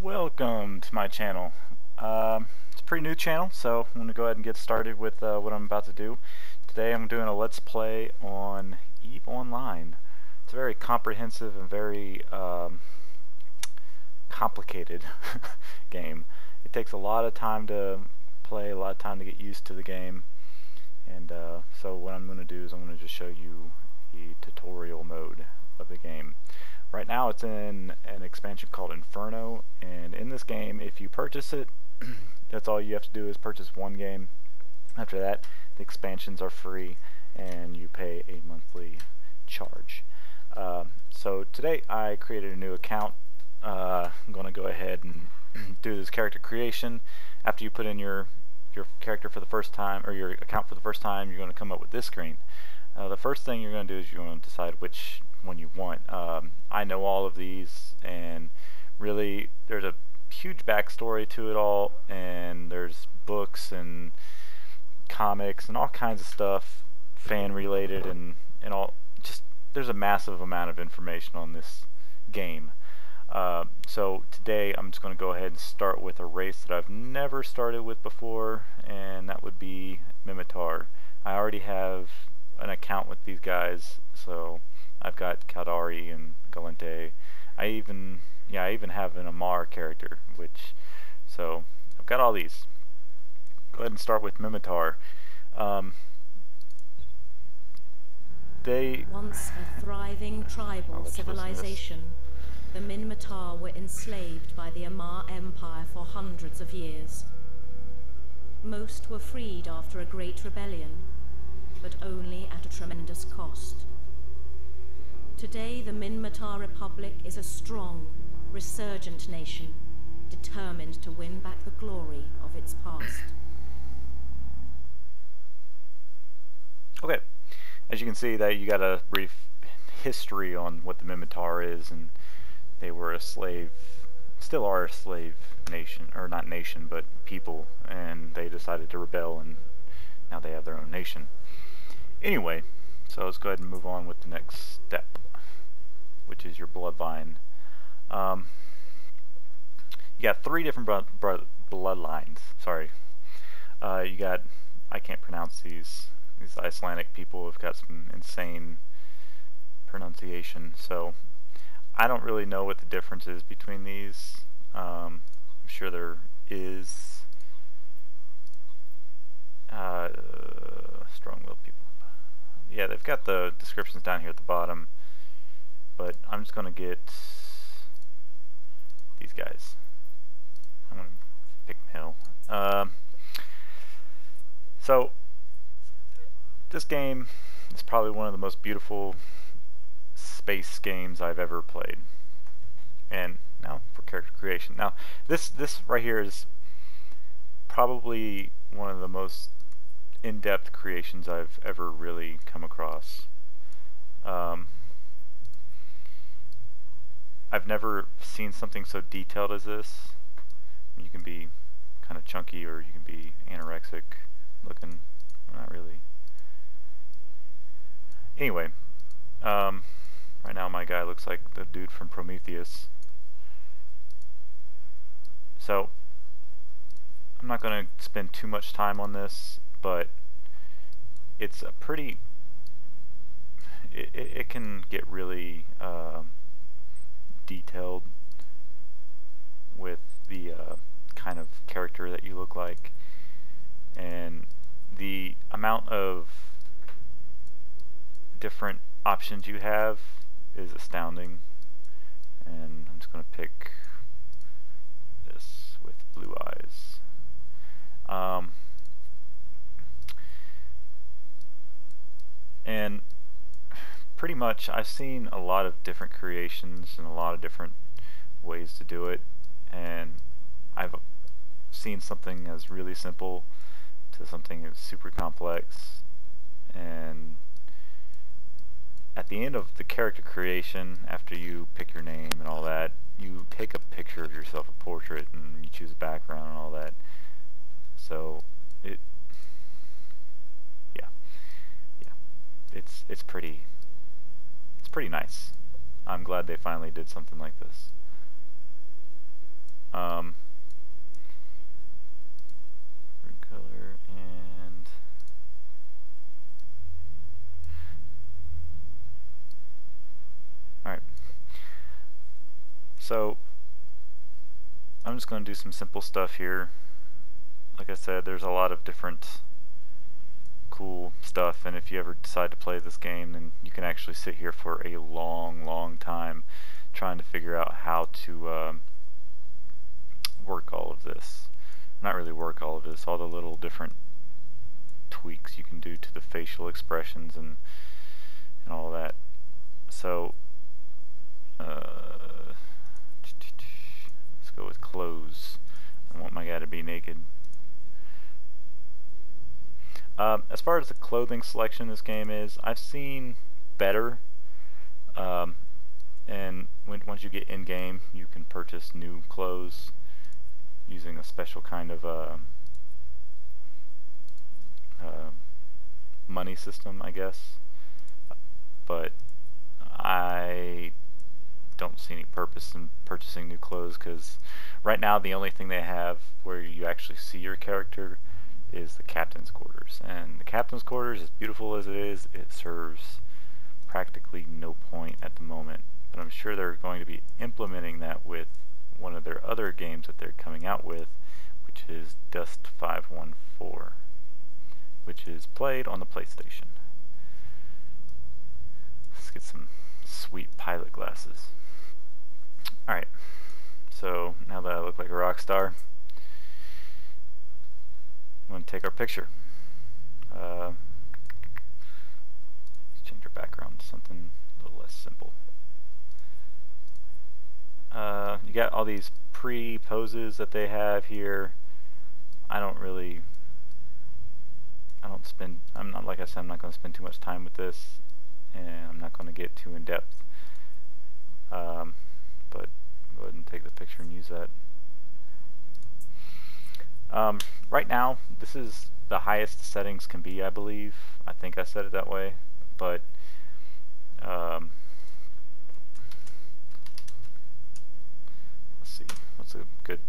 Welcome to my channel. It's a pretty new channel, so I'm going to go ahead and get started with what I'm about to do. Today I'm doing a Let's Play on EVE Online. It's a very comprehensive and very complicated game. It takes a lot of time to play, a lot of time to get used to the game, and so what I'm going to do is I'm going to just show you the tutorial mode of the game. Right now it's in an expansion called Inferno, and in this game, if you purchase it, that's all you have to do is purchase one game. After that, the expansions are free and you pay a monthly charge. So today I created a new account. I'm going to go ahead and do this character creation. After you put in your character for the first time, or your account for the first time, you're going to come up with this screen. The first thing you're going to do is you're going to decide which one you want. I know all of these, and really there's a huge backstory to it all, and there's books and comics and all kinds of stuff, fan related and all. Just there's a massive amount of information on this game. So today I'm just going to go ahead and start with a race that I've never started with before, and that would be Minmatar. I already have an account with these guys, so I've got Caldari and Gallente. I even have an Ammar character, so I've got all these. Go ahead and start with Minmatar. Once a thriving tribal civilization, the Minmatar were enslaved by the Ammar Empire for hundreds of years. Most were freed after a great rebellion, but only at a tremendous cost. Today, the Minmatar Republic is a strong, resurgent nation, determined to win back the glory of its past. Okay, as you can see, that you got a brief history on what the Minmatar is, and they were a slave, still are a slave nation, or not nation, but people, and they decided to rebel, and now they have their own nation. Anyway, so let's go ahead and move on with the next step, which is your bloodline. You got three different bloodlines. Sorry, you got, I can't pronounce these Icelandic people have got some insane pronunciation, so I don't really know what the difference is between these. I'm sure there is. Strong-willed people. Yeah, they've got the descriptions down here at the bottom, but I'm just going to get these guys. I'm going to pick Mill. So this game is probably one of the most beautiful space games I've ever played. And now for character creation. Now this right here is probably one of the most in-depth creations I've ever really come across. I've never seen something so detailed as this. You can be kind of chunky, or you can be anorexic looking. Not really. Anyway, right now my guy looks like the dude from Prometheus. So I'm not going to spend too much time on this, but it's a pretty, it can get really detailed with the kind of character that you look like, and the amount of different options you have is astounding. And I'm just going to pick this with blue eyes. And pretty much I've seen a lot of different creations and a lot of different ways to do it, and I've seen something as really simple to something that's super complex. And at the end of the character creation, after you pick your name and all that, you take a picture of yourself, a portrait, and you choose a background and all that. So it's pretty nice. I'm glad they finally did something like this. So I'm just going to do some simple stuff here. Like I said, there's a lot of different cool stuff, and if you ever decide to play this game, then you can actually sit here for a long time trying to figure out how to work all of this. Not really work all of this, all the little different tweaks you can do to the facial expressions and all that. So let's go with clothes. I want my guy to be naked. As far as the clothing selection in this game is, I've seen better, and once you get in game, you can purchase new clothes using a special kind of money system, I guess. But I don't see any purpose in purchasing new clothes, because right now the only thing they have where you actually see your character is the captain's quarters, and the captain's quarters, as beautiful as it is, it serves practically no point at the moment. But I'm sure they're going to be implementing that with one of their other games that they're coming out with, which is Dust 514, which is played on the PlayStation. Let's get some sweet pilot glasses. Alright, so now that I look like a rock star, I'm going to take our picture. Let's change our background to something a little less simple. You got all these pre-poses that they have here. I'm not, like I said, I'm not going to spend too much time with this, and I'm not going to get too in depth. But go ahead and take the picture and use that. Right now, this is the highest settings can be, I believe. I think I said it that way, but let's see, what's a good